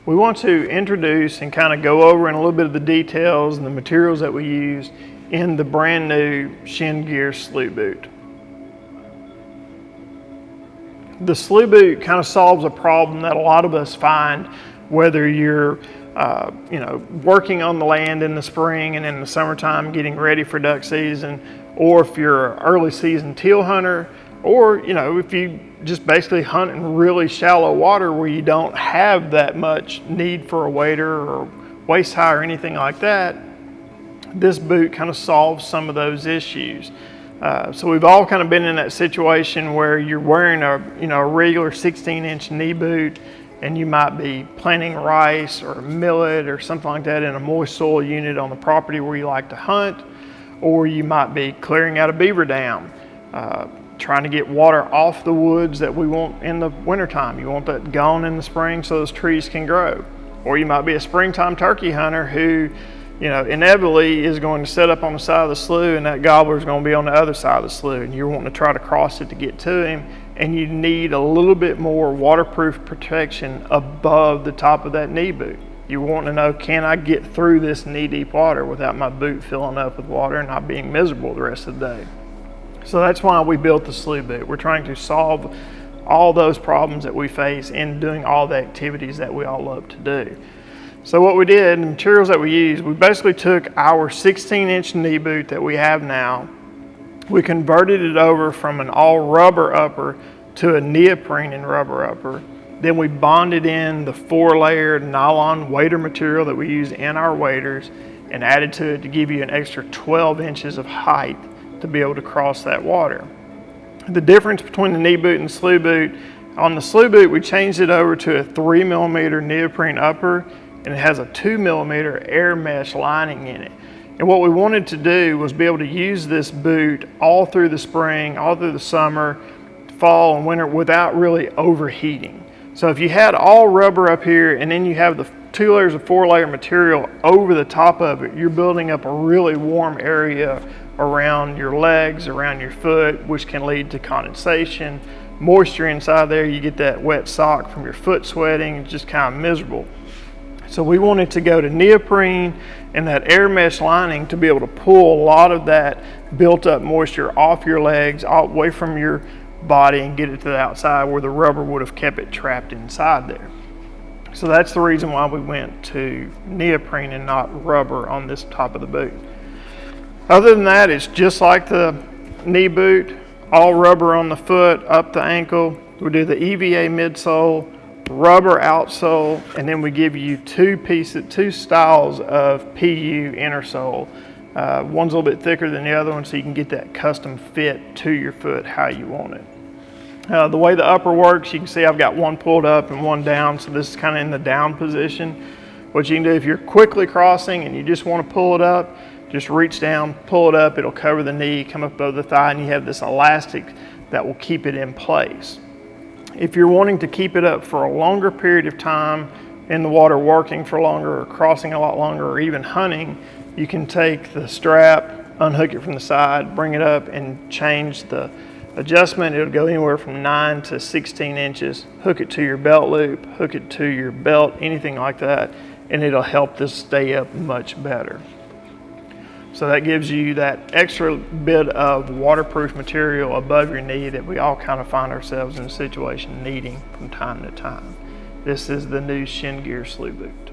we want to introduce and kind of go over in a little bit of the details and the materials that we use in the brand new Chêne Gear Slough Boot. The Slough Boot kind of solves a problem that a lot of us find, whether you're working on the land in the spring and in the summertime getting ready for duck season, or if you're an early season teal hunter, or if you just basically hunt in really shallow water where you don't have that much need for a wader or waist high or anything like that. This boot kind of solves some of those issues. So we've all kind of been in that situation where you're wearing a regular 16-inch knee boot, and you might be planting rice or millet or something like that in a moist soil unit on the property where you like to hunt, or you might be clearing out a beaver dam, trying to get water off the woods that we want in the wintertime. You want that gone in the spring so those trees can grow. Or you might be a springtime turkey hunter who inevitably is going to set up on the side of the slough, and that gobbler is going to be on the other side of the slough, and you're wanting to try to cross it to get to him, and you need a little bit more waterproof protection above the top of that knee boot. You want to know, can I get through this knee-deep water without my boot filling up with water and not being miserable the rest of the day? So that's why we built the Slough Boot. We're trying to solve all those problems that we face in doing all the activities that we all love to do. So what we did, the materials that we used, we basically took our 16-inch knee boot that we have now, we converted it over from an all rubber upper to a neoprene and rubber upper. Then we bonded in the 4-layered nylon wader material that we use in our waders and added to it to give you an extra 12 inches of height to be able to cross that water. The difference between the knee boot and the Slough Boot, on the Slough Boot we changed it over to a 3mm neoprene upper, and it has a 2mm air mesh lining in it. And what we wanted to do was be able to use this boot all through the spring, all through the summer, fall and winter without really overheating. So if you had all rubber up here and then you have the 2 layers of 4-layer material over the top of it, you're building up a really warm area around your legs, around your foot, which can lead to condensation, moisture inside there. You get that wet sock from your foot sweating, it's just kind of miserable. So we wanted to go to neoprene and that air mesh lining to be able to pull a lot of that built up moisture off your legs, away from your body, and get it to the outside where the rubber would have kept it trapped inside there. So that's the reason why we went to neoprene and not rubber on this top of the boot. Other than that, it's just like the knee boot, all rubber on the foot, up the ankle. We do the EVA midsole, rubber outsole, and then we give you two styles of PU innersole. One's a little bit thicker than the other one, so you can get that custom fit to your foot how you want it. The way the upper works, you can see I've got one pulled up and one down, so this is kind of in the down position. What you can do if you're quickly crossing and you just want to pull it up, just reach down, pull it up, it'll cover the knee, come up above the thigh, and you have this elastic that will keep it in place. If you're wanting to keep it up for a longer period of time in the water, working for longer or crossing a lot longer or even hunting, you can take the strap, unhook it from the side, bring it up and change the adjustment. It'll go anywhere from 9 to 16 inches. Hook it to your belt loop, hook it to your belt, anything like that, and it'll help this stay up much better. So that gives you that extra bit of waterproof material above your knee that we all kind of find ourselves in a situation needing from time to time. This is the new Chêne Gear Slough Boot.